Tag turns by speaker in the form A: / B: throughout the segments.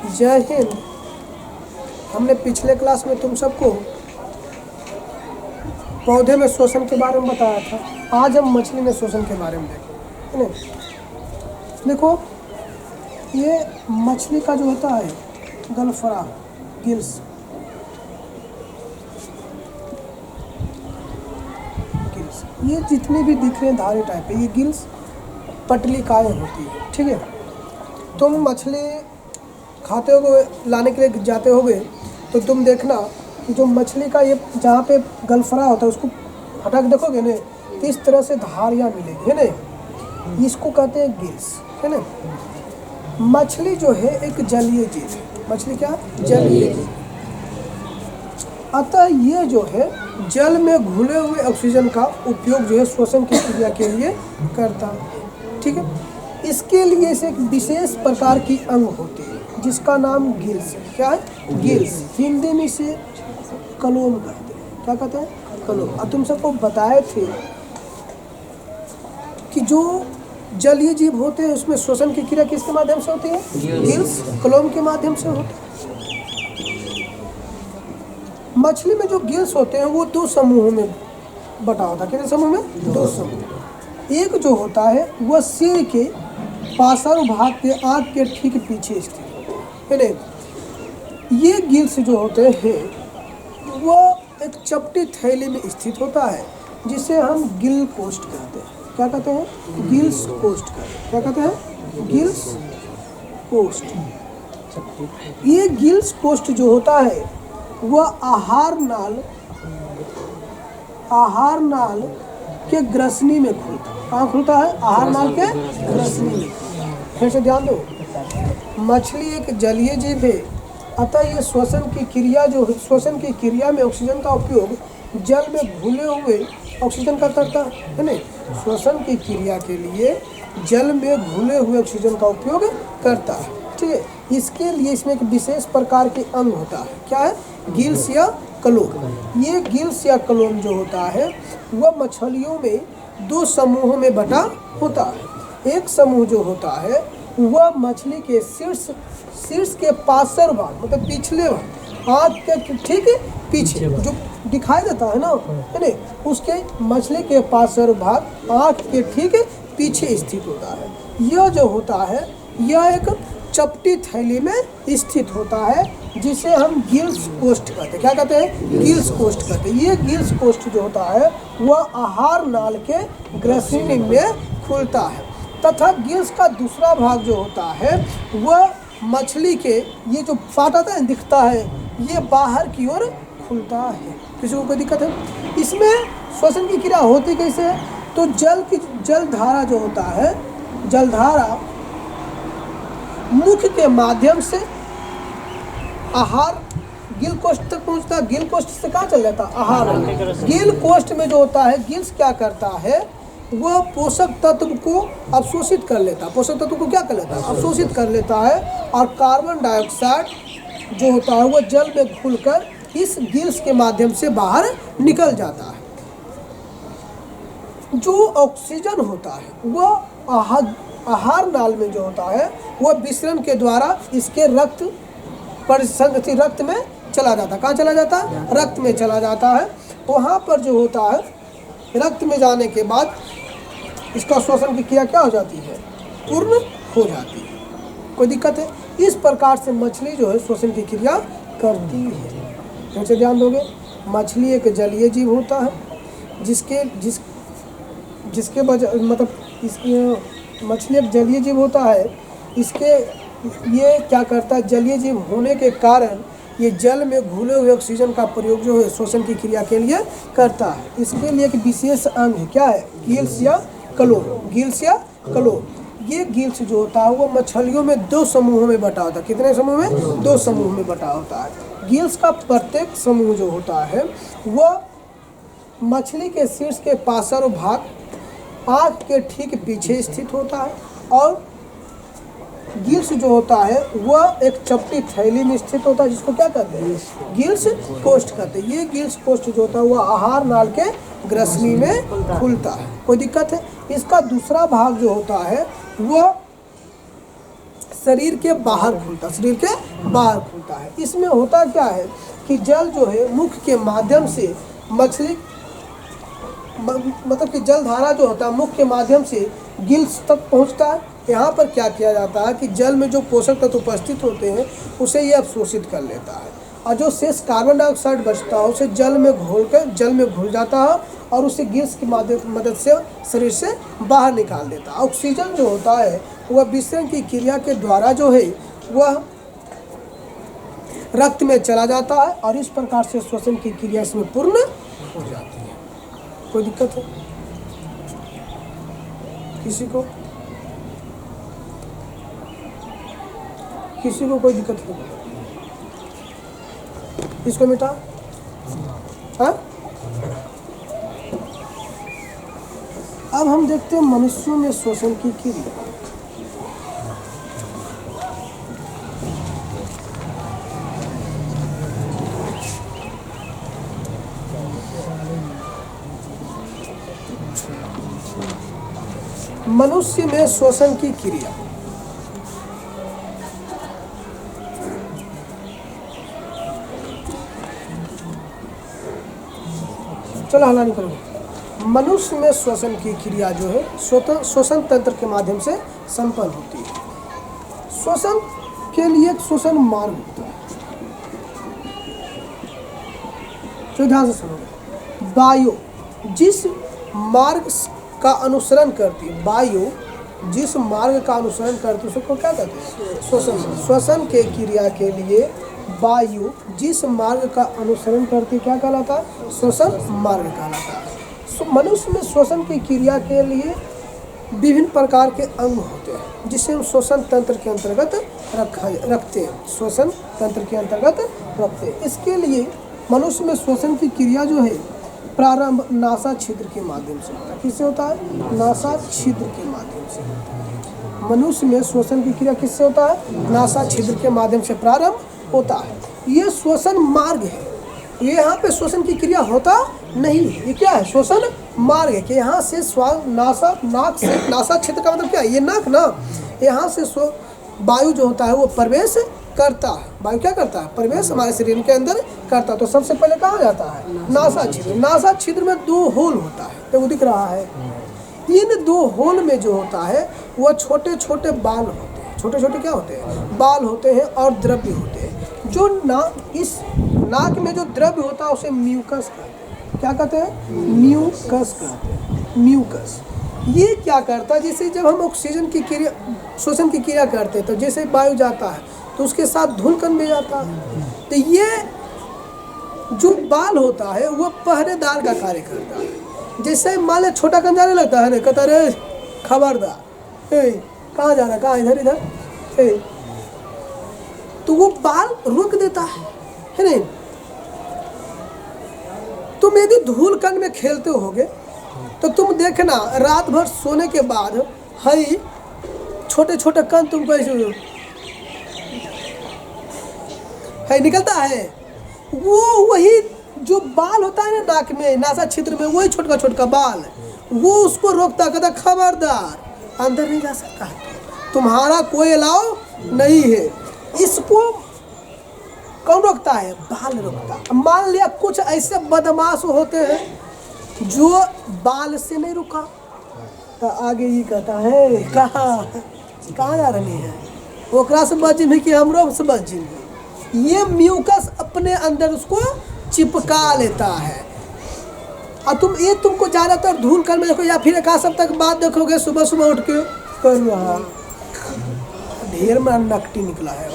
A: जय हिंद। हमने पिछले क्लास में तुम सबको पौधे में श्वसन के बारे में बताया था। आज हम मछली में श्वसन के बारे में देखेंगे, है ना। देखो, ये मछली का जो होता है गलफरा, गिल्स, ये जितने भी दिख रहे हैं धारी टाइप है, ये गिल्स पटलिकाएँ होती है, ठीक है। तुम मछली खाते होगे, लाने के लिए जाते होगे, तो तुम देखना कि जो मछली का ये जहाँ पे गलफरा होता है उसको हटा के देखोगे ना, तो इस तरह से धारियाँ मिलेगी, है ना। इसको कहते हैं गिल्स, है ना। मछली जो है एक जलीय जीव है। मछली क्या है? जलीय जीव। अतः ये जो है जल में घुले हुए ऑक्सीजन का उपयोग जो है श्वसन की क्रिया के लिए करता है, ठीक है। इसके लिए इसे एक विशेष प्रकार की अंग होती है जिसका नाम गिल्स है। क्या है? गिल्स। हिंदी में इसे कलोम कहते हैं। क्या कहते हैं? कलोम। और तुम सबको बताए थे कि जो जलीय जीव होते हैं उसमें श्वसन की क्रिया किसके माध्यम से होती है? गिल्स, कलोम के माध्यम से होती है। मछली में जो गिल्स होते हैं वो दो समूहों में बटा होता है। कितने समूह में? दो समूह। एक जो होता है वह सिर के पार्श्व भाग के आँख के ठीक पीछे स्थित होते हैं, है। ये गिल्स जो होते हैं वह एक चपटी थैली में स्थित होता है जिसे हम गिल कोष्ठ कहते हैं। क्या कहते हैं? गिल्स कोष्ठ कहते हैं। क्या कहते हैं? गिल्स कोष्ठ। ये गिल्स कोष्ठ जो होता है वह आहार नाल के ग्रसनी में खुलता है। कहाँ खुलता है? आहार नाल के ग्रसनी में। फिर से ध्यान दो, मछली एक जलीय जीव है, अतः ये श्वसन की क्रिया में ऑक्सीजन का उपयोग जल में घुले हुए ऑक्सीजन का करता है ना। श्वसन की क्रिया के लिए जल में घुले हुए ऑक्सीजन का उपयोग करता है, ठीक है। इसके लिए इसमें एक विशेष प्रकार के अंग होता है। क्या है? गिल्स या कलोम। ये गिल्स या कलोम जो होता है वह मछलियों में दो समूहों में बटा होता है। एक समूह जो होता है वह मछली के शीर्ष के पार्श्व भाग, मतलब पिछले भाग, आँख के ठीक पीछे जो दिखाई देता है ना, है ना, उसके मछली के पार्श्व भाग आँख के ठीक पीछे स्थित होता है। यह जो होता है यह एक चपटी थैली में स्थित होता है जिसे हम गिल्स कोष्ठ कहते हैं। क्या कहते हैं? गिल्स कोष्ठ कहते हैं। ये गिल्स कोष्ठ जो होता है वह आहार नाल के ग्रसनी में खुलता है तथा गिल्स का दूसरा भाग जो होता है वह मछली के ये जो फाटता है दिखता है, ये बाहर की ओर खुलता है। किसी को कोई दिक्कत है? इसमें श्वसन की क्रिया होती कैसे है? तो जलधारा जो होता है, जलधारा मुख के माध्यम से आहार गिल कोष्ठ तक पहुंचता है। गिल कोष्ठ से कहाँ चल जाता है? आहार। गिल कोष्ठ में जो होता है गिल्स क्या करता है, वह पोषक तत्व को अवशोषित कर लेता है। पोषक तत्व को क्या कर लेता है? अवशोषित कर लेता है। और कार्बन डाइऑक्साइड जो होता है वह जल में घुलकर इस गिल्स के माध्यम से बाहर निकल जाता है। जो ऑक्सीजन होता है वह आहार नाल में जो होता है वह विसरण के द्वारा इसके रक्त में चला जाता है। कहाँ चला जाता है? रक्त में चला जाता है। वहाँ पर जो होता है रक्त में जाने के बाद इसका श्वसन की क्रिया क्या हो जाती है? पूर्ण हो जाती है। कोई दिक्कत है? इस प्रकार से मछली जो है श्वसन की क्रिया करती है। फिर से ध्यान दोगे, मछली एक जलीय जीव होता है जिसके मतलब इसकी मछली एक जलीय जीव होता है। ये क्या करता है? जलीय जीव होने के कारण ये जल में घुले हुए ऑक्सीजन का प्रयोग जो है श्वसन की क्रिया के लिए करता है। इसके लिए एक विशेष अंग है। क्या है? गिल्स या कलोम। गिल्स या कलोम। ये गिल्स जो होता है वो मछलियों में दो समूहों में बटा होता है। कितने समूह में? दो समूह में बटा होता है। गिल्स का प्रत्येक समूह जो होता है वह मछली के शीर्ष के पार्श्व भाग आँख के ठीक पीछे स्थित होता है। और गिल्स जो होता है वह एक चपटी थैली में स्थित होता है जिसको क्या कहते हैं? गिल्स कोष्ठ कहते हैं। ये गिल्स कोष्ठ जो होता है वह आहार नाल के ग्रसनी में खुलता है। कोई दिक्कत है? इसका दूसरा भाग जो होता है वह शरीर के बाहर खुलता है, शरीर के बाहर खुलता है। इसमें होता क्या है कि जल जो है मुख के माध्यम से मछली मतलब कि जल धारा जो होता है मुख के माध्यम से गिल्स तक पहुंचता है। यहाँ पर क्या किया जाता है कि जल में जो पोषक तत्व उपस्थित होते हैं उसे ये अवशोषित कर लेता है और जो शेष कार्बन डाइऑक्साइड बचता है उसे जल में घोलकर जल में घुल जाता है और उसे गिल्स की मदद से शरीर से बाहर निकाल देता है। ऑक्सीजन जो होता है वह विसरण की क्रिया के द्वारा जो है वह रक्त में चला जाता है और इस प्रकार से श्वसन की क्रिया इसमें पूर्ण हो जाती है। कोई दिक्कत है किसी को? किसी को कोई दिक्कत नहीं? इसको मिटा। हाँ? अब हम देखते हैं मनुष्यों में श्वसन की क्रिया। मनुष्य में श्वसन की क्रिया। चलो हल्ला नहीं करो। मनुष्य में श्वसन की क्रिया जो है श्वसन तंत्र के माध्यम से संपन्न होती है। श्वसन के लिए एक श्वसन मार्ग होता है। तो ध्यान से सुनो। वायु जिस मार्ग का अनुसरण करती है, वायु जिस मार्ग का अनुसरण करती है उसको क्या कहते हैं? श्वसन। श्वसन के क्रिया के लिए वायु जिस मार्ग का अनुसरण करती क्या कहलाता है? श्वसन मार्ग कहलाता है। मनुष्य में श्वसन की क्रिया के लिए विभिन्न प्रकार के अंग होते हैं जिसे हम श्वसन तंत्र के अंतर्गत रखते हैं। श्वसन तंत्र के अंतर्गत रखते हैं। इसके लिए मनुष्य में श्वसन की क्रिया जो है प्रारंभ नासा छिद्र के माध्यम से होता है। किससे होता है? नासा छिद्र के माध्यम से होता है। मनुष्य में श्वसन की क्रिया किससे होता है? नासा छिद्र के माध्यम से प्रारंभ होता है। ये श्वसन मार्ग है। ये यहाँ पे श्वसन की क्रिया होता नहीं है। ये क्या है? श्वसन मार्ग है कि यहाँ से नाक से नासा छिद्र का मतलब क्या है? ये नाक ना, यहाँ से वायु जो होता है वो प्रवेश करता है। वायु क्या करता है? प्रवेश हमारे शरीर के अंदर करता है। तो सबसे पहले कहाँ जाता है? नासा छिद्र। नासा छिद्र में 2 होल होता है, तो वो दिख रहा है। इन 2 होल में जो होता है वह छोटे छोटे बाल होते हैं। छोटे छोटे क्या होते हैं? बाल होते हैं और द्रव्य होते हैं। जो इस नाक में जो द्रव्य होता है उसे म्यूकस कहते हैं। क्या कहते हैं? म्यूकस कहते हैं। म्यूकस ये क्या करता है? जैसे जब हम ऑक्सीजन की क्रिया श्वसन की क्रिया करते हैं तो जैसे वायु जाता है तो उसके साथ धूलकण भी जाता है। तो ये जो बाल होता है वो पहरेदार का कार्य करता है। जैसे मान ले छोटा कण जाने लगता है ना, कहता है खबरदार, कहाँ जा रहा है? कहाँ? इधर इधर। तो वो बाल रोक देता है नहीं? तुम यदि धूल कण में खेलते होगे तो तुम देखना रात भर सोने के बाद हई छोटे छोटे कण तुमको ऐसे है निकलता है। वो वही जो बाल होता है ना नाक में, नासा छिद्र में, वही छोटा छोटा बाल वो उसको रोकता, कहता खबरदार अंदर नहीं जा सकता, तुम्हारा कोई अलाव नहीं है। इसको कौन रोकता है? बाल रोकता। मान लिया कुछ ऐसे बदमाश होते हैं जो बाल से नहीं रुका तो आगे ये कहता है कहाँ जा रही है? ओकरा से बचिम है कि हमरो से बचिम है। ये म्यूकस अपने अंदर उसको चिपका लेता है। और तुमको ज़्यादातर धूल कण में देखो या फिर 1 सप्ताह के बाद देखोगे सुबह सुबह उठ के कर रहा ढेर में नकटी निकला है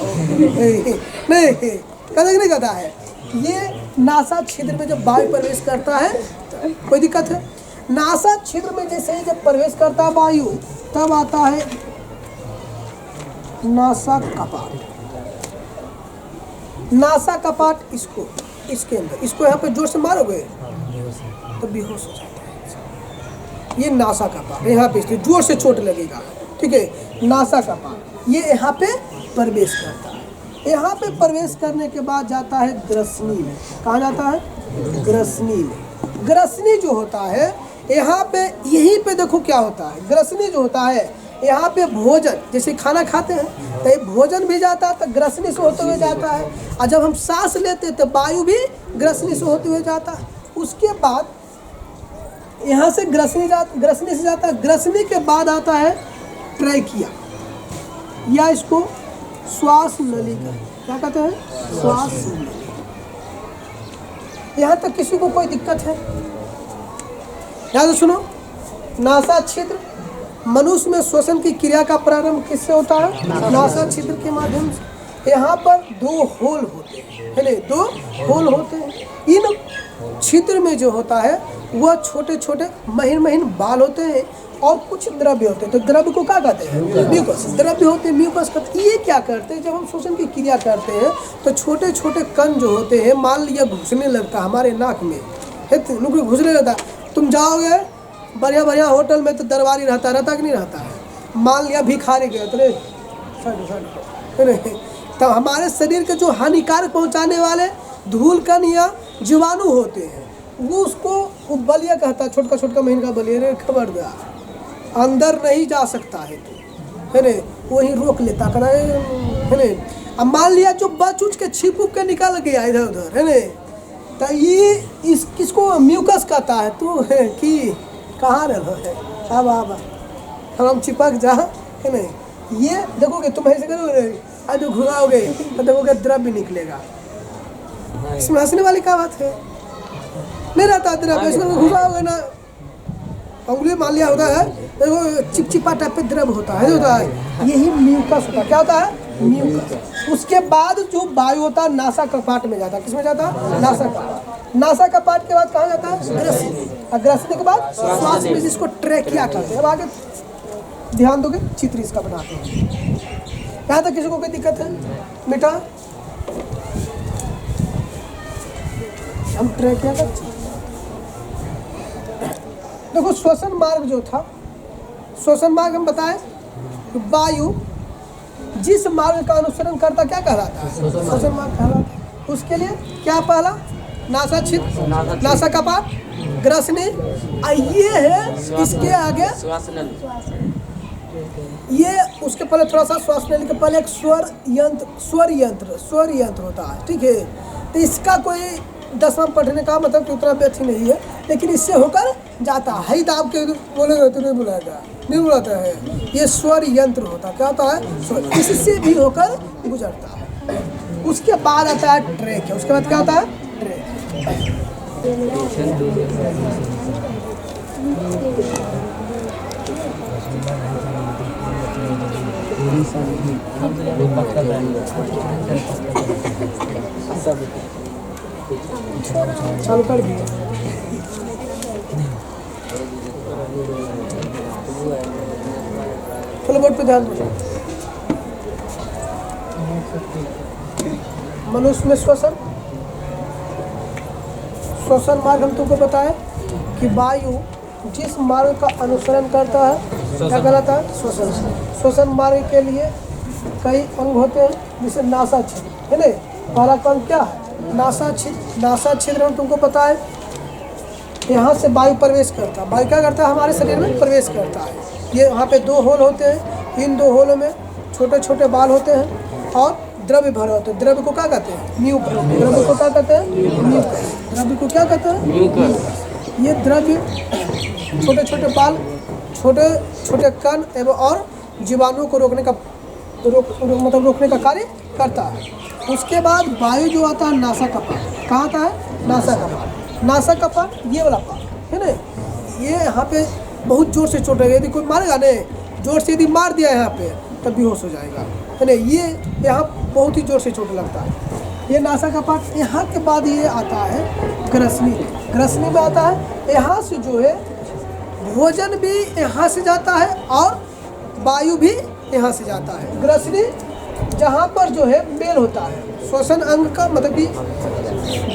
A: नहीं कहता है। ये नासा छिद्र में जब वायु प्रवेश करता है कोई दिक्कत है? नासा छिद्र में जैसे ही जब प्रवेश करता है वायु तब आता है नासा कपाट। नासा कपाट इसके अंदर इसको यहाँ पे जोर से मारोगे तो बेहोश हो जाता है। ये नासा कपाट यहाँ पे इसलिए जोर से चोट लगेगा, ठीक है? नासा कपाट ये यहाँ पे प्रवेश करता है। यहाँ पे प्रवेश करने के बाद जाता है ग्रसनी में। कहाँ जाता है? ग्रसनी में। ग्रसनी जो होता है यहाँ पे, यहीं पे देखो क्या होता है। ग्रसनी जो होता है यहाँ पे भोजन, जैसे खाना खाते हैं तो ये भोजन भी जाता है तो ग्रसनी से होते हुए जाता है, और जब हम सांस लेते हैं तो वायु भी ग्रसनी से होते हुए जाता है। उसके बाद यहाँ से ग्रसनी से जाता है। ग्रसनी के बाद आता है ट्रैकिया, या इसको श्वास नली का क्या कहते हैं, श्वास नली। यहाँ तक किसी को कोई दिक्कत है? याद सुनो, नासा छिद्र, मनुष्य में श्वसन की क्रिया का प्रारंभ किससे होता है? नासा छिद्र के माध्यम से। यहाँ पर 2 होल होते हैं, है ना, 2 होल होते हैं। इन छिद्र में जो होता है वह छोटे छोटे महीन महीन बाल होते हैं और कुछ द्रव्य होते हैं। तो द्रव्य को क्या कहते हैं? म्यूकस। द्रव्य होते हैं, म्यूकस कहते हैं। ये क्या करते हैं, जब हम श्वसन की क्रिया करते हैं तो छोटे छोटे कण जो होते हैं, मान लिया घुसने लगता है हमारे नाक में, है तो घुसने लगता है। तुम जाओगे बढ़िया बढ़िया होटल में तो दरबारी रहता कि नहीं रहता है, मान लिया भिखारी गया तो तो हमारे शरीर के जो हानिकारक पहुंचाने वाले धूल कण या जीवाणु होते हैं वो उसको वो बलिया कहता है, छोटका छोटका महीन का बलिया, रे खबरदार अंदर नहीं जा सकता है तो, है ना, वही रोक लेता है ना। अब मान लिया जो बच उच के छिप उप के निकल गया इधर उधर, है ना, तो ये इस किसको म्यूकस कहता है। तो है कि कहाँ रहो है, अब हम चिपक जा, है ना। ये देखोगे तुम ऐसे करोगे, आज घुराओगे तो देखोगे द्रव्य निकलेगा। इसमें हंसने वाली क्या बात है? नहीं रहता द्रव्य, इसमें घुसाओगे ना, उंगली मान लिया होता है, देखो चिपचिपा टाइप पे द्रव्य होता है, होता है, यही म्यूकस होता है। क्या होता है? म्यूकस। उसके बाद जो वायु होता है नासा कपाट में जाता है। किसमें जाता है? नासा कपाट। नासा कपाट के बाद कहाँ जाता है? ग्रसनी। और ग्रसनी के बाद श्वास में, जिसको ट्रैकिया कहते हैं। अब आगे ध्यान दोगे, चित्र इसका बनाते हैं। यहाँ तक किसी को कोई दिक्कत है? बेटा हम ट्रैकिया का देखो, श्वसन मार्ग जो था, श्वसन मार्ग हम बताएं, वायु जिस मार्ग का अनुसरण करता क्या कहलाता है? श्वसन मार्ग कहलाता। उसके लिए क्या पहला? नासा छिद्र, नासा कपाट, ग्रसनी, ये है। इसके आगे ये उसके पहले थोड़ा सा श्वास लेने के पहले एक स्वर यंत्र होता है, ठीक है। तो इसका कोई 10वां पढ़ने का मतलब उतना भी अच्छी नहीं है, लेकिन इससे होकर जाता है। तो आपके बोलेगा तो नहीं बुलाएगा, नहीं बुलाता है। ये स्वर यंत्र होता है। क्या होता है? स्वर, इससे भी होकर गुजरता है। उसके बाद आता है ट्रैकिया। उसके बाद क्या होता है? ट्रैकिया। चालू कर दिया। चलो बोर्ड पे ध्यान दो। मनुष्य में श्वसन मार्ग हम तुमको बताए कि वायु जिस मार्ग का अनुसरण करता है क्या कहलाता है? श्वसन मार्ग के लिए कई अंग होते हैं, जैसे नासा छिद्र, है ना। पहला अंग क्या है? नासा छिद्र। नासा छिद्र हम तुमको पता है, यहाँ से वायु प्रवेश करता है। वायु क्या करता है? हमारे शरीर में प्रवेश करता है। ये यहाँ पे 2 होल होते हैं, इन 2 होलों में छोटे छोटे बाल होते हैं और द्रव्य भरे होते हैं। द्रव्य को क्या कहते हैं? म्यूकस। द्रव्य को क्या कहते हैं? म्यूकस। द्रव्य को क्या कहते हैं? म्यूकस। ये द्रव्य छोटे छोटे बाल, छोटे छोटे कण एवं और जीवाणुओं को रोकने का कार्य करता है। उसके बाद वायु जो आता है नासा कपाट। कहाँ आता है? नासा कपाट। नासा कपाट ये वाला पार्ट है ना, ये यहाँ पे बहुत जोर से चोट लगेगी। यदि कोई मारेगा नहीं, जोर से यदि मार दिया यहाँ पे तब बेहोश हो जाएगा, है ना। ये यहाँ बहुत ही जोर से चोट लगता है। ये नासा कपाट। यहाँ के बाद ये आता है ग्रसनी। ग्रसनी में आता है, यहाँ से जो है भोजन भी यहाँ से जाता है और वायु भी यहाँ से जाता है। ग्रसनी जहाँ पर जो है मेल होता है, श्वसन अंग का मतलब कि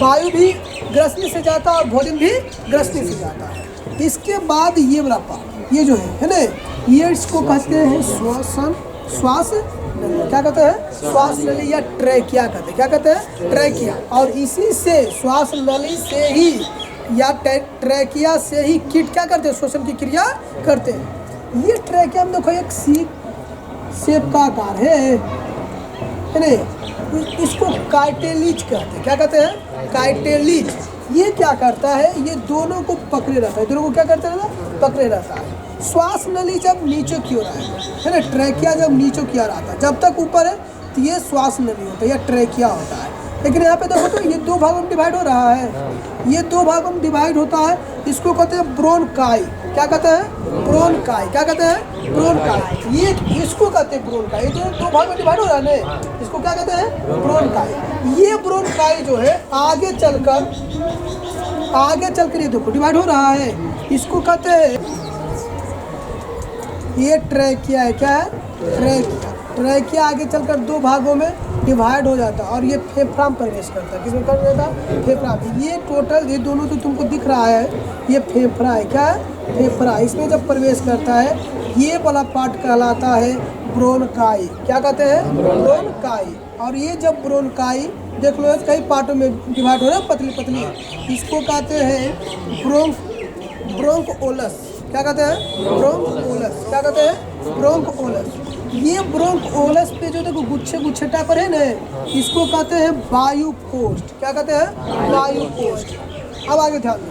A: वायु भी ग्रसनी से जाता है और भोजन भी ग्रसनी से जाता है। इसके बाद ये वाला पार्ट, ये जो है ना, ये इसको कहते हैं श्वास नली। क्या कहते हैं? श्वास नली या ट्रैकिया कहते हैं। क्या कहते हैं? ट्रैकिया। और इसी से श्वास नली से ही या ट्रैकिया से ही कीट क्या करते हैं? श्वसन की क्रिया करते हैं। ये ट्रैकिया में देखो एक सी शेप का आकार है नहीं, इसको काइटेलिज कहते हैं। क्या कहते हैं? काइटेलिज। ये क्या करता है, ये दोनों को पकड़े रहता है, दोनों को क्या करता है, पकड़े रहता है। श्वास नली जब नीचे की ओर है ना, ट्रैकिया जब नीचे की ओर आता है, जब तक ऊपर है तो ये श्वास नली होता है या ट्रैकिया होता है। लेकिन यहाँ पे देखो तो ये दो भागों में डिवाइड हो रहा है, ये दो भागों में डिवाइड होता है। इसको कहते हैं ब्रोनकाई। क्या कहते हैं? ब्रोनकाई। क्या कहते हैं? ब्रोनकाई। ये इसको कहते हैं ब्रोनकाई। ये दो भाग में डिवाइड हो रहा है ना, इसको क्या कहते हैं? ब्रोनकाई। ये ब्रोनकाई जो है आगे चलकर ये देखो डिवाइड हो रहा है, इसको कहते हैं, ये ट्रैकिया है। क्या है? ट्रैकिया। ट्रैकिया आगे चलकर दो भागों में डिवाइड हो जाता है और ये फेफड़ा में प्रवेश करता है। किसमें कर जाता है? फेफड़ा में। ये टोटल ये दोनों तो तुमको दिख रहा है, ये फेफड़ा है। क्या है? फेफड़ा। इसमें जब प्रवेश करता है ये वाला पार्ट कहलाता है ब्रोनकाई। क्या कहते हैं? ब्रोनकाई। और ये जब ब्रोनकाई देख लो कई पार्टों में डिवाइड हो रहा है, पतली पतली, इसको कहते हैं ब्रोंकोलस। क्या कहते हैं? ब्रोंकोलस। क्या कहते हैं? ब्रोंकोलस। ये ब्रोंकोलस पे जो देखो गुच्छे गुच्छे टाइप है ना, इसको कहते हैं वायु कोष्ठ। क्या कहते हैं? वायु कोष्ठ। अब आगे ध्यान दो,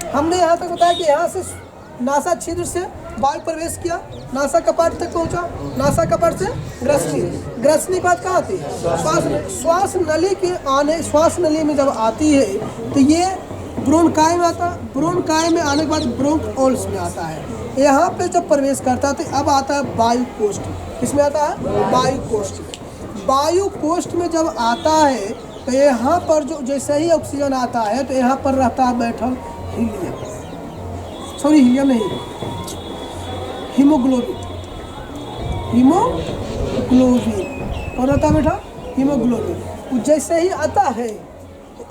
A: हमने यहाँ तक बताया कि यहाँ से नासा छिद्र से वायु प्रवेश किया, नासा कपाट तक पहुँचा, नासा कपाट से ग्रसनी, ग्रसनी बात कहाँ आती है? श्वास नली के आने, श्वास नली में जब आती है तो ये ब्रोनकाई में आता है, ब्रोनकाई में आने के बाद ब्रोंकोल्स में आता है। यहाँ पे जब प्रवेश करता है तो अब आता है वायु कोष्ठ। किसमें आता है? वायु कोष्ठ में। वायु कोष्ठ में जब आता है तो यहाँ पर जो जैसे ही ऑक्सीजन आता है तो यहाँ पर रहता है बैठल हीलियम, सॉरी हीलियम नहीं, हीमोग्लोबिन। हीमोग्लोबिन और रहता है बेटा हीमोग्लोबिन। जैसे ही आता है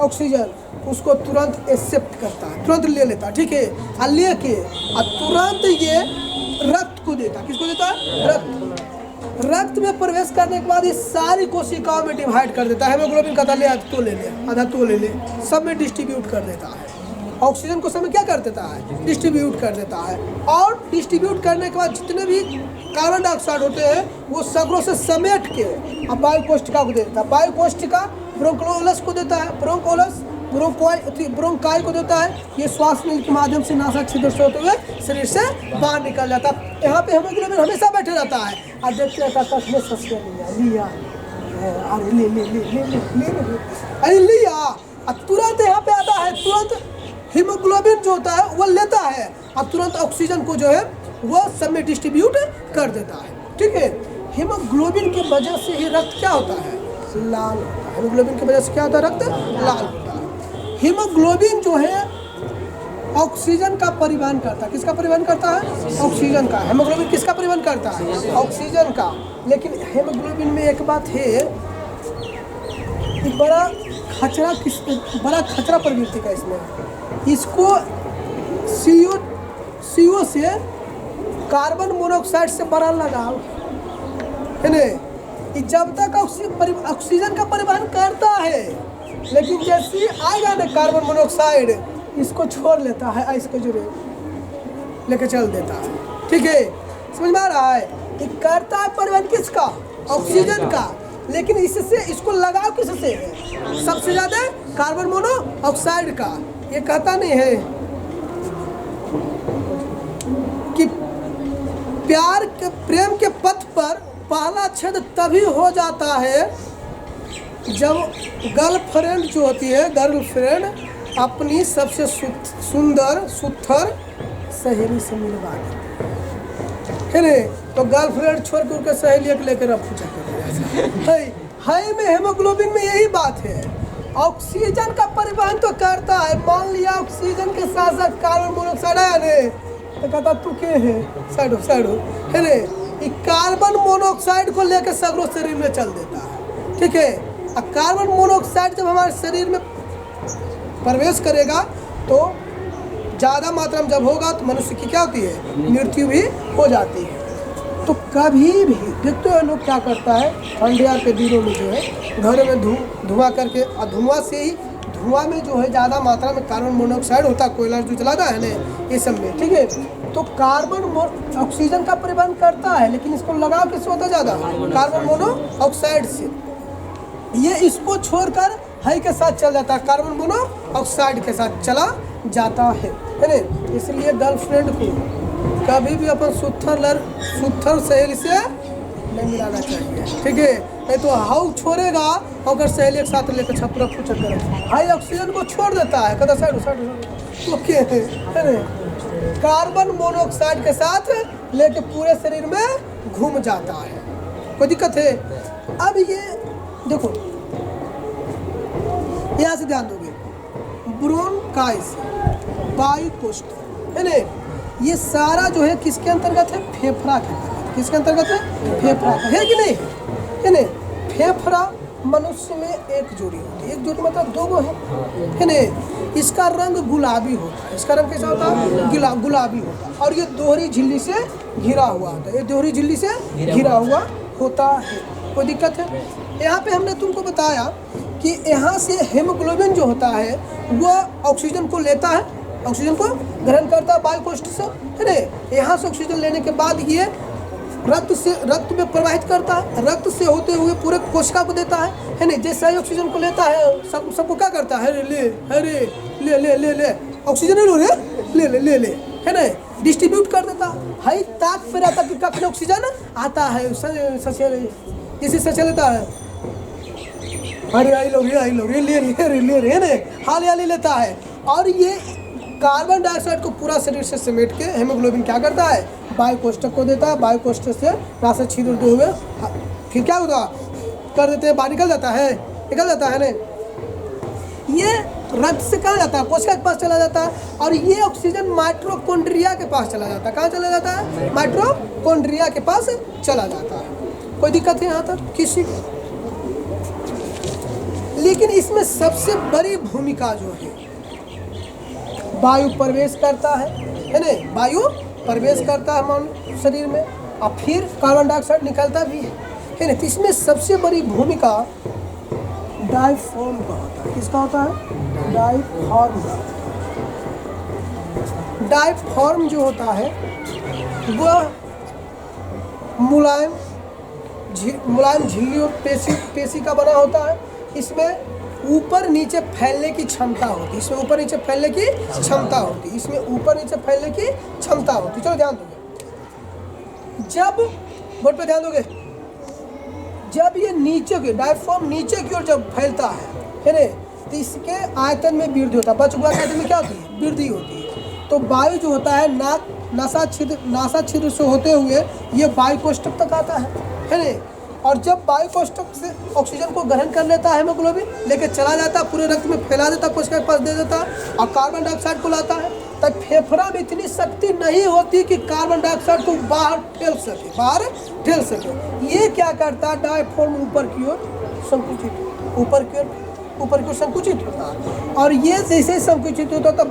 A: ऑक्सीजन उसको तुरंत एक्सेप्ट करता है, तुरंत ले लेता है। ठीक है, और लेके और तुरंत ये रक्त को देता है। किसको देता है? रक्त। रक्त में प्रवेश करने के बाद ये सारी कोशिकाओं में डिवाइड कर देता है। हीमोग्लोबिन का आधा ले, आधा तो ले ले, सब में डिस्ट्रीब्यूट कर देता है। ऑक्सीजन को सब में क्या कर देता है? डिस्ट्रीब्यूट कर देता है। और डिस्ट्रीब्यूट करने के बाद जितने भी कार्बन डाइऑक्साइड होते हैं वो सगरों से समेट के अब वायु कोशिका को देता है। वायु कोशिका ब्रोंकोलस को देता है, ब्रोंकोलस ब्रोंकाई को देता है। ये श्वास नली के माध्यम से नासा छिद्र से होते हुए शरीर से बाहर निकल जाता है। यहाँ पे हीमोग्लोबिन हमेशा बैठे रहता है और देखते रहता है कस में सस लिया अरे ले ले ले ले ले ले अरे लिया, और तुरंत यहाँ पे आता है, तुरंत हीमोग्लोबिन जो होता है वो लेता है और तुरंत ऑक्सीजन को जो है वो सब में डिस्ट्रीब्यूट कर देता है। ठीक है, हीमोग्लोबिन की वजह से ही रक्त क्या होता है? लाल होता है। हीमोग्लोबिन की वजह से क्या होता है? रक्त लाल होता है। हीमोग्लोबिन जो है ऑक्सीजन का परिवहन करता है। किसका परिवहन करता है? ऑक्सीजन का। हीमोग्लोबिन किसका परिवहन करता है? ऑक्सीजन का। लेकिन हीमोग्लोबिन में एक बात है, बड़ा खतरा प्रवृत्ति का इसमें। इसको CO से कार्बन मोनोऑक्साइड से बड़ा लगाव है ना, जब तक ऑक्सीजन का परिवहन करता है, लेकिन जैसे आएगा ना कार्बन मोनोऑक्साइड इसको छोड़ लेता है, इसको जो लेके चल देता है। ठीक है, समझ में आ रहा है? ये करता है परिवहन किसका? ऑक्सीजन का। लेकिन इससे इसको लगाव किससे है? सबसे ज्यादा कार्बन मोनोऑक्साइड का। ये कहता नहीं है कि प्रेम के पथ पर पहला छेद तभी हो जाता है जब गर्लफ्रेंड जो होती है, गर्लफ्रेंड अपनी सबसे सुंदर सुथर सहेली से मिलवा देती है। तो गर्लफ्रेंड छोड़ कर उसके सहेली को लेकर अब पूछा है में हीमोग्लोबिन में यही बात है। ऑक्सीजन का परिवहन तो करता है। मान लिया ऑक्सीजन के साथ साथ कार्बन मोनोऑक्साइड आया ने तो कहता तू के है साइड है रे, कार्बन मोनोऑक्साइड को लेकर सगरों शरीर में चल देता है। ठीक है, और कार्बन मोनोऑक्साइड जब हमारे शरीर में प्रवेश करेगा तो ज़्यादा मात्रा में जब होगा तो मनुष्य की क्या होती है? मृत्यु भी हो जाती है। तो कभी भी देखते हो लोग क्या करता है, ठंडिया के दिनों में जो है घरों में धुआं करके, और धुआं में जो है ज़्यादा मात्रा में कार्बन मोनोऑक्साइड होता है, कोयला जो जलाता है ना ये सब में, ठीक है। तो कार्बन ऑक्सीजन का परिवहन करता है, लेकिन इसको लगाव किससे होता है ज़्यादा? कार्बन मोनोऑक्साइड से। ये इसको छोड़कर हाई के साथ चल जाता है, कार्बन मोनोऑक्साइड के साथ चला जाता है ना। इसलिए गर्लफ्रेंड को कभी भी अपन सुथर सहेली से नहीं मिलाना चाहिए, ठीक है। नहीं तो हाउ छोड़ेगा अगर सहेली एक साथ लेकर छपरा फूचर करे, हाई ऑक्सीजन को छोड़ देता है, कदा साइड तो क्या है ना, कार्बन मोनोऑक्साइड के साथ लेके पूरे शरीर में घूम जाता है। कोई दिक्कत है? अब ये देखो, यहाँ से ध्यान दोगे, ब्रोंकाइस, वायु कोष्ठ है ना, ये सारा जो है किसके अंतर्गत है? फेफड़ा के अंतर्गत। किसके अंतर्गत है? फेफड़ा का, है कि नहीं? है ना। फेफड़ा मनुष्य में एक जोड़ी होती है, एक जोड़ी मतलब दो गो है ना। इसका रंग गुलाबी होता है। इसका रंग कैसा होता है? गुलाबी होता है। और ये दोहरी झिल्ली से घिरा हुआ होता है, ये दोहरी झिल्ली से घिरा हुआ होता है। कोई दिक्कत है? यहाँ पे हमने तुमको बताया कि यहाँ से हेमोग्लोबिन जो होता है वह ऑक्सीजन को लेता है, ऑक्सीजन को ग्रहण करता है वायु कोष्ठ से, है ना। यहाँ से ऑक्सीजन लेने के बाद ये रक्त में प्रवाहित करता है, रक्त से होते हुए पूरे कोशिका को देता है ना। जैसे ही ऑक्सीजन को लेता है सबको क्या करता है? ले ले ले ले ऑक्सीजन ले है ना, डिस्ट्रीब्यूट कर देता है। हाई ताक पे रहता कि कब ऑक्सीजन आता है, जैसे सच लेता है, अरे आई लो रे ले है ना, हाल लेता है। और ये कार्बन डाइऑक्साइड को पूरा शरीर से समेट के हेमोग्लोबिन क्या करता है? वायु कोष्ठक को देता है, वायु कोष्ठक से नासा छिद्र हुए फिर क्या होता कर देते हैं, बाहर निकल जाता है ना। ये रक्त से कहाँ जाता है? कोशिका के पास चला जाता है। और ये ऑक्सीजन माइटोकॉन्ड्रिया के पास चला जाता है। कहाँ चला जाता है? माइटोकॉन्ड्रिया के पास चला जाता है। कोई दिक्कत है यहाँ तक किसी को? लेकिन इसमें सबसे बड़ी भूमिका जो है, वायु प्रवेश करता है ना, वायु प्रवेश करता है मानव शरीर में और फिर कार्बन डाइऑक्साइड निकलता भी है ना। तो इसमें सबसे बड़ी भूमिका डायफ्राम का होता है। किसका होता है? डायफ्राम का। डायफ्राम जो होता है वह मुलायम झिल्ली और पेशी का बना होता है। इसमें ऊपर नीचे फैलने की क्षमता होती है, इसमें ऊपर नीचे फैलने की क्षमता होती है, इसमें ऊपर नीचे फैलने की क्षमता होती है। चलो ध्यान दोगे, जब बोर्ड पे ध्यान दोगे, जब ये नीचे की डायफ्राम नीचे की ओर जब फैलता है ना, तो इसके आयतन में वृद्धि होता है। बचगुआ के आयतन में क्या होती है? वृद्धि होती है। तो वायु जो होता है नासा छिद्र से होते हुए ये वायु कोष्ठक तक आता है ना। और जब वायु कोष्ठक से ऑक्सीजन को ग्रहण कर लेता है हेमोग्लोबिन, लेके चला जाता है, पूरे रक्त में फैला देता है, कोशिका के पास दे देता है और कार्बन डाइऑक्साइड को लाता है। तब फेफड़ा में इतनी शक्ति नहीं होती कि कार्बन डाइऑक्साइड को बाहर ठेल सके। ये क्या करता है? डायफ्राम ऊपर की ओर संकुचित, ऊपर की ओर संकुचित होता है। और ये जैसे संकुचित होता है तब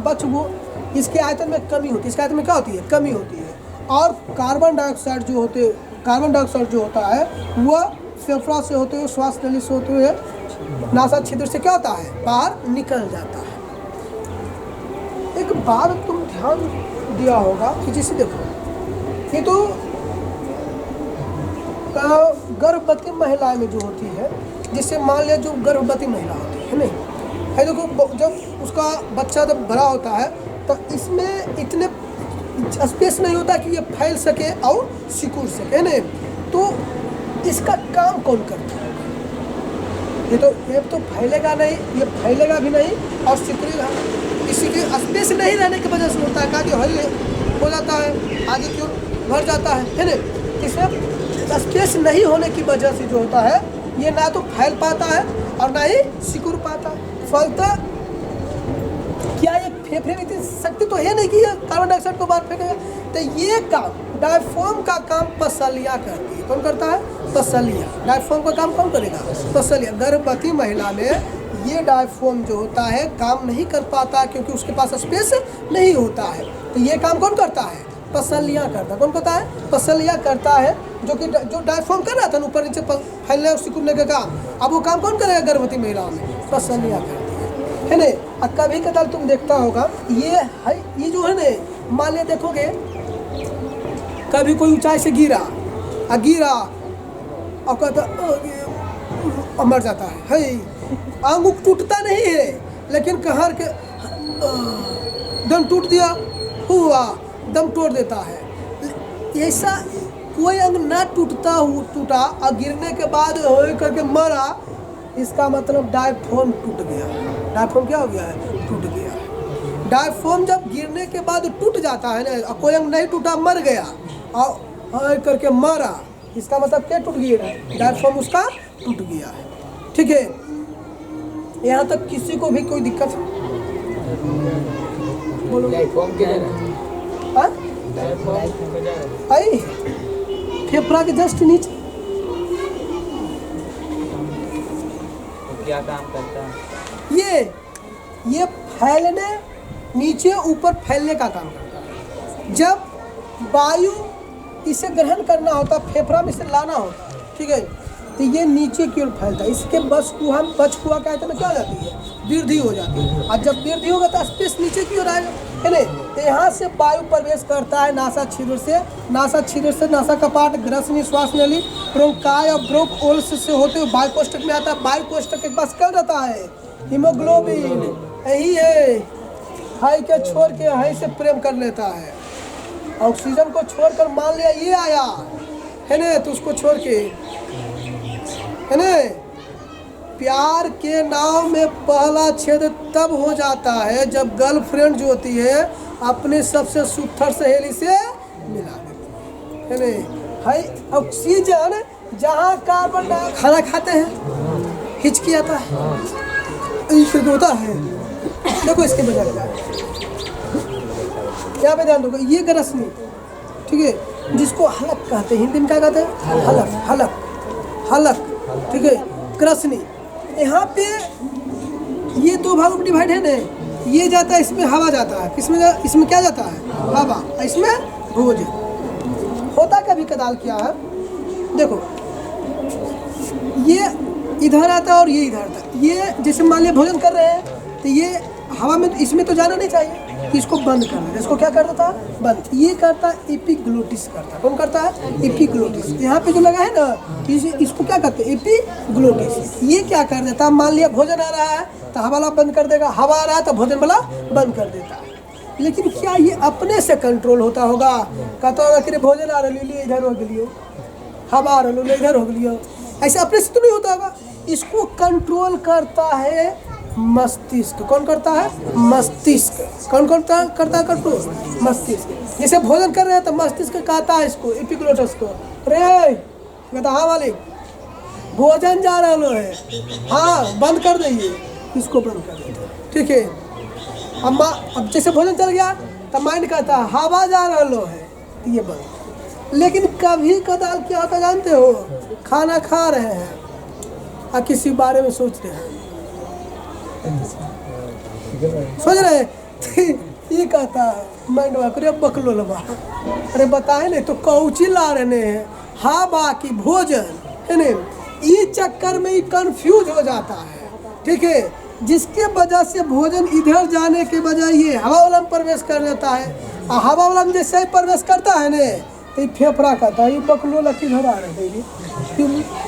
A: बच इसके आयतन में कमी होती है। इसके आयतन में क्या होती है? कमी होती है। और कार्बन डाइऑक्साइड जो होता है वह फेफड़ा से होते हुए, श्वास नली से होते हुए नासा छिद्र से क्या होता है? बाहर निकल जाता है। एक बात तुम ध्यान दिया होगा कि जैसे देखो, ये तो गर्भवती महिलाएं में जो होती है, जिससे मान लिया जो गर्भवती महिला होती है नहीं है, देखो जब उसका बच्चा जब बड़ा होता है तो इसमें इतने स्पेस नहीं होता कि ये फैल सके और सिकुड़ सके नहीं। तो इसका काम कौन करता है? ये तो फैलेगा नहीं, ये फैलेगा भी नहीं और सिकुड़ेगा। इसी के स्पेस नहीं रहने की वजह से होता है, आगे हल हो जाता है, आगे क्यों भर जाता है ना। इसमें स्पेस नहीं होने की वजह से जो होता है ये ना तो फैल पाता है और ना ही सिकुड़ पाता है। फलता क्या ये फेफड़े में इतनी शक्ति तो है नहीं कि ये कार्बन डाइऑक्साइड को बाहर फेंकेगा। तो ये काम डायफ्राम का काम पसलियाँ करती है। कौन करता है? पसलियाँ। डायफ्राम का काम कौन करेगा? पसलियाँ। गर्भवती महिला में ये डायफ्राम जो होता है काम नहीं कर पाता क्योंकि उसके पास स्पेस नहीं होता है। तो ये काम कौन करता है? पसलियाँ करता है। कौन करता है? पसलियाँ करता है। जो डायफ्राम कर रहा था ऊपर नीचे फैलने और सिकुड़ने का काम, अब वो काम कौन करेगा? गर्भवती महिलाओं में पसलियाँ करती है। है ना। और कभी कदार तुम देखता होगा ये है, ये जो है ना, मान लिया देखोगे कभी कोई ऊंचाई से गिरा और कहता मर जाता है, आंगू टूटता नहीं है लेकिन कहर के दम टूट दिया हुआ, दम तोड़ देता है। ऐसा कोई अंग ना टूटा और गिरने के बाद करके मरा, इसका मतलब डायफ्राम टूट गया। डायफ्राम क्या हो गया है? टूट गया है। डायफ्राम जब गिरने के बाद टूट जाता है ना, कोई अंग नहीं टूटा मर गया और करके मरा, इसका मतलब क्या टूट गया? डायफ्राम उसका टूट गया है। ठीक है, यहाँ तक किसी को भी कोई दिक्कत है? बोलो। आई फेफड़ा के जस्ट नीचे
B: क्या काम करता है?
A: ये फैलने, नीचे ऊपर फैलने का काम करता है। जब वायु इसे ग्रहण करना होता, फेफड़ा में इसे लाना होता है, ठीक है, तो ये नीचे की ओर फैलता है। इसके बचकुआ कहते हैं, क्या हो जाती है? वृद्धि हो जाती है। और जब वृद्धि होगा तो स्पेस नीचे की ओर आएगा, है ना। तो यहाँ से वायु प्रवेश करता है नासा छिद्र से, नासा कपाट, ग्रसनी, श्वास नली, ब्रोंकाई और ब्रोंकोल्स से होते हुए वायु कोष्ठक में आता है। वायु कोष्ठक के पास क्या रहता है? हीमोग्लोबिन। यही है, हाई के छोड़ के हाई से प्रेम कर लेता है। ऑक्सीजन को छोड़कर मान लिया ये आया, है ना, तो उसको छोड़ के, है ना। प्यार के नाव में पहला छेद तब हो जाता है जब गर्लफ्रेंड जो होती है अपने सबसे सुथर सहेली से मिला देती है ना। हाई ऑक्सीजन जहाँ कार्बन डाइऑक्साइड, खाना खाते हैं हिचकी आता है, इसलिए होता है। देखो इसके बजाय यहाँ पे ध्यान दो, ये ग्रसनी, ठीक है, जिसको हलक कहते हैं, हिंदी में क्या कहते हैं? हलक, ठीक है, ग्रसनी। यहाँ पे ये दो भागों में डिवाइड है ना, ये जाता है, इसमें हवा जाता है, इसमें क्या जाता है? हवा, इसमें भोजन। होता कभी कदाल क्या है, देखो ये इधर आता है और ये इधर आता है। ये जैसे मान लिया भोजन कर रहे हैं तो ये हवा में, इसमें तो जाना नहीं चाहिए, इसको बंद करना है। इसको क्या कर देता है? बंद। ये करता है एपिग्लोटिस करता है। कौन करता है? एपिग्लोटिस। यहाँ पे जो लगा है ना, इसको क्या करते हैं? एपिग्लोटिस। ये क्या कर देता है? मान लिया भोजन आ रहा है तो हवा वाला बंद कर देगा, हवा आ रहा है तो भोजन वाला बंद कर देता है। लेकिन क्या ये अपने से कंट्रोल होता होगा? कहता होगा कि भोजन आ रहा है, इधर हो गलियो, हवा आ रहा है, इधर हो गलियो, ऐसे अपने से तो नहीं होता होगा। इसको कंट्रोल करता है मस्तिष्क। कौन करता है? मस्तिष्क। कौन करता है कंट्रोल? मस्तिष्क। जैसे भोजन कर रहे हैं तो मस्तिष्क कहता है इसको, एपिग्लोटिस को, रे कहता हाँ मालिक भोजन जा रहा है, हाँ बंद कर दीजिए, इसको बंद कर दीजिए, ठीक है। अब जैसे भोजन चल गया तो माइंड कहता है हवा जा रहा है, ये बंद। लेकिन कभी कदार क्या होता जानते हो? खाना खा रहे हैं और किसी बारे में सोच रहे हैं, सोच रहे ये कहता है माइंड अरे बकलो लबा, अरे बताए नहीं तो कौची ला रहे हैं, हाँ बाकी भोजन, है ना। ये चक्कर में ये कंफ्यूज हो जाता है, ठीक है, जिसके वजह से भोजन इधर जाने के बजाय ये हवा वाला में प्रवेश कर लेता है। और हवा वाला में जैसे ही प्रवेश करता है ना तो ये फेफड़ा कहता है ये बकलो ला किधर आ रहे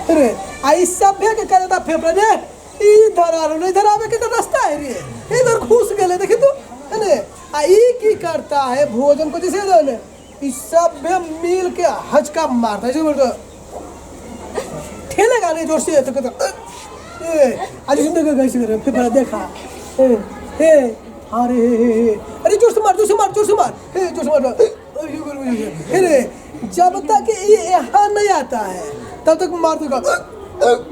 A: रे, इस सब भी कर देता फेफड़ा रे, इधर आ रहे, इधर आवे के तो रास्ता है रे, इधर घुस गए, देखिए तो, है ना। ये की करता है भोजन को जैसे इस सब मिल के हचका मारता है, ठेलेगा नहीं जोर से तो कहता आज जिंदगी फेफड़ा देखा, अरे जोर से मार, जोर से मार, जोर से मार, जोर से मार, जब तक ये यहाँ नहीं आता है तब तक मार दूंगा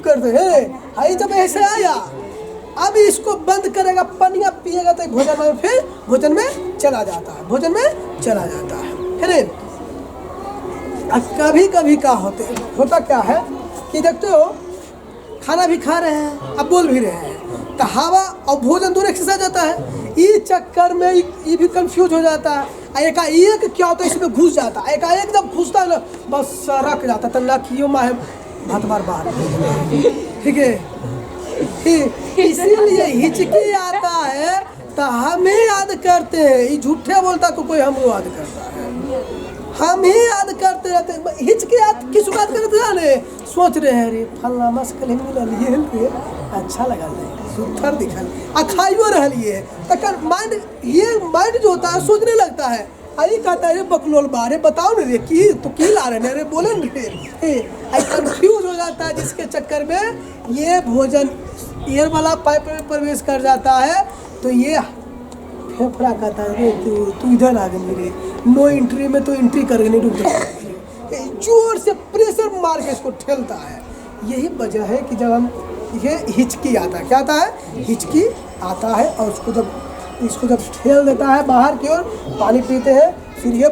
A: करते हैं। जब ऐसे आया अब इसको बंद करेगा, पनिया पिएगा तो भोजन में, फिर भोजन में चला जाता है, भोजन में चला जाता है ना। कभी कभी क्या होता क्या है कि देखते हो खाना भी खा रहे हैं अब बोल भी रहे हैं तो हवा और भोजन दोनों एक साथ जाता है। इस चक्कर में ये भी कंफ्यूज हो जाता है। एकाएक क्या होता है इसमें घुस जाता है, एकाएक जब घुसता है ना बस सरक जाता है, तो लखियो माहे भात बार बार, ठीक है। इसीलिए हिचकी आता है तो हमें याद करते हैं। ये झूठे बोलता को कोई हमको याद करता है, हम ही याद करते रहते हैं। हिचकी याद किस बात करते हैं ने सोच रहे हैं रे फल्ला मस्कल मिलल ये अच्छा लगा सुथर दिखल आ खाइयो रहलिए तकर माइंड, ये माइंड जो होता है सोचने लगता है। आई कहता है बकलोल बारे बताओ ना रे की तो की ला रहे रे बोले न रे आई कंफ्यूज हो जाता है, जिसके चक्कर में ये भोजन एयर वाला पाइप में प्रवेश कर जाता है तो ये फेफड़ा कहता है रे तू इधर आ गई रे, नो एंट्री में तो एंट्री कर नहीं रुक जाता, जोर से प्रेशर मार के इसको ठेलता है। यही वजह है कि जब हम ये हिचकी आता है, क्या आता है हिचकी आता है और इसको जब ठेल देता है बाहर की ओर, पानी पीते हैं फिर ये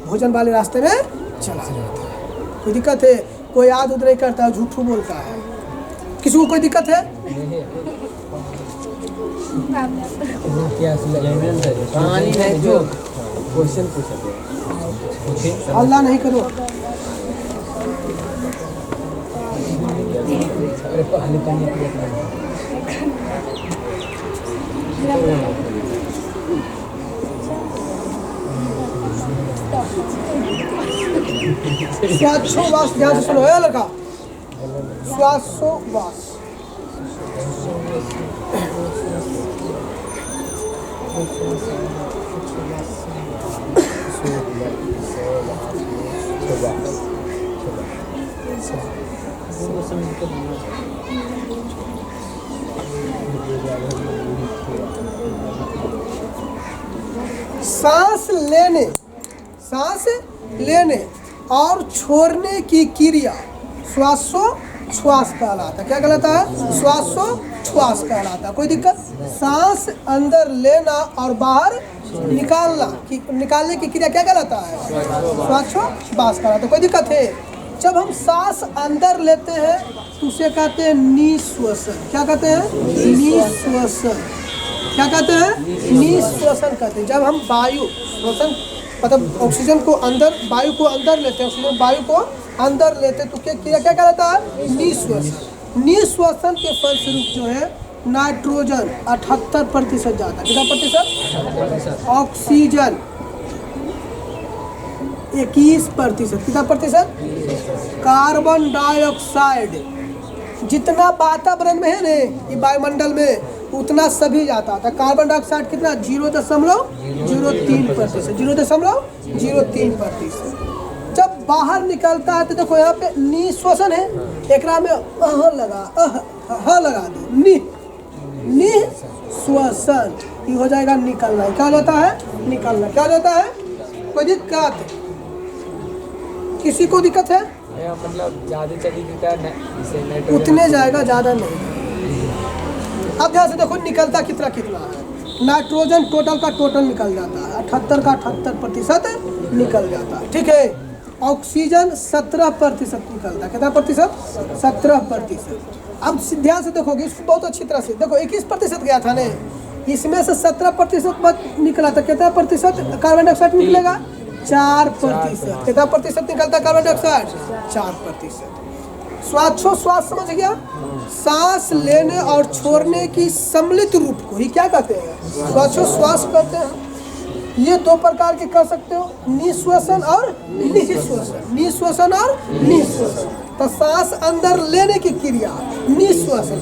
A: भोजन वाले रास्ते में चला जाता है। कोई दिक्कत है? कोई याद उद नहीं करता है, झूठू बोलता है। किसी को कोई दिक्कत है?
B: कहानी है जो क्वेश्चन पूछे
A: अल्लाह नहीं करो। श्वासोवास ध्यान से सुनो है लड़का, श्वासोवास सांस लेने और छोड़ने की क्रिया श्वासोच्छ्वास कहलाता है। क्या कहलाता है? श्वासोच्छ्वास कहलाता है। कोई दिक्कत? सांस अंदर लेना और बाहर निकालने की क्रिया क्या कहलाता है? श्वासोच्छ्वास कहलाता है। कोई दिक्कत है? जब हम सांस अंदर लेते हैं तो उसे कहते हैं निश्वसन। क्या कहते हैं? निश्वसन। क्या कहते हैं? निश्वसन कहते हैं। जब हम वायु श्वसन मतलब ऑक्सीजन को अंदर, वायु को अंदर लेते हैं, ऑक्सीजन वायु को अंदर लेते हैं तो क्या क्रिया क्या कहलाता है? निश्वसन। निश्वसन के फलस्वरूप जो है नाइट्रोजन 78% जाता है। कितना प्रतिशत? ऑक्सीजन 21%। कितना प्रतिशत? कार्बन डाइऑक्साइड जितना वातावरण में है ना ये वायुमंडल में उतना सभी जाता था। कार्बन डाइऑक्साइड कितना? 0.03%। 0.03%। जब बाहर निकलता है तो देखो यहाँ पे निश्वसन है, एक में लगा दो निश्वसन, ये हो जाएगा निकलना। क्या जाता है? निकलना। क्या जाता है? कोई दिक्कत? किसी को दिक्कत है?
B: मतलब ज़्यादा चली
A: उतने जाएगा, ज़्यादा नहीं। अब ध्यान से देखो निकलता कितना है। नाइट्रोजन टोटल का टोटल निकल जाता है, 78 का 78% निकल जाता है। ठीक है। ऑक्सीजन 17% निकलता है। कितना प्रतिशत? 17%। अब ध्यान से देखोगे इसको बहुत अच्छी तरह से देखो, 21% गया था ने, इसमें से 17% निकला था। कितना प्रतिशत कार्बन डाइऑक्साइड निकलेगा? 4%। कितना प्रतिशत निकलता है कार्बन डाइऑक्साइड? 4%। श्वासोच्छ्वास समझ गया? सांस लेने और छोड़ने की सम्मिलित रूप को ही क्या कहते हैं? श्वासोच्छ्वास कहते हैं। ये दो प्रकार के कर सकते हो, निश्वसन और निश्वसन। निश्वसन और निश्वसन। तो सांस अंदर लेने की क्रिया निश्वसन।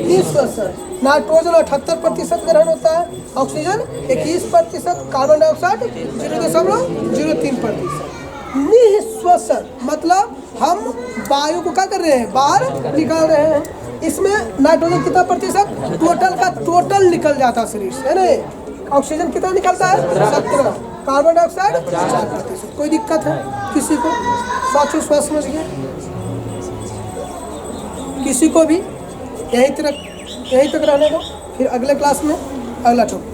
A: निश्वसन। नाइट्रोजन 78% ग्रहण होता है, ऑक्सीजन 21%, कार्बन डाइऑक्साइड 0.03%। निश्वसन मतलब हम वायु को क्या कर रहे हैं? बाहर निकाल रहे हैं। इसमें नाइट्रोजन कितना प्रतिशत? टोटल का टोटल निकल जाता है शरीर से, है ना? ऑक्सीजन कितना निकलता है? 17। Carbon dioxide 4%। कोई दिक्कत है किसी को? श्वासोच्छ्वास समझ गया? किसी को भी? यहीं तक रहने दो, फिर अगले क्लास में अगला टॉपिक।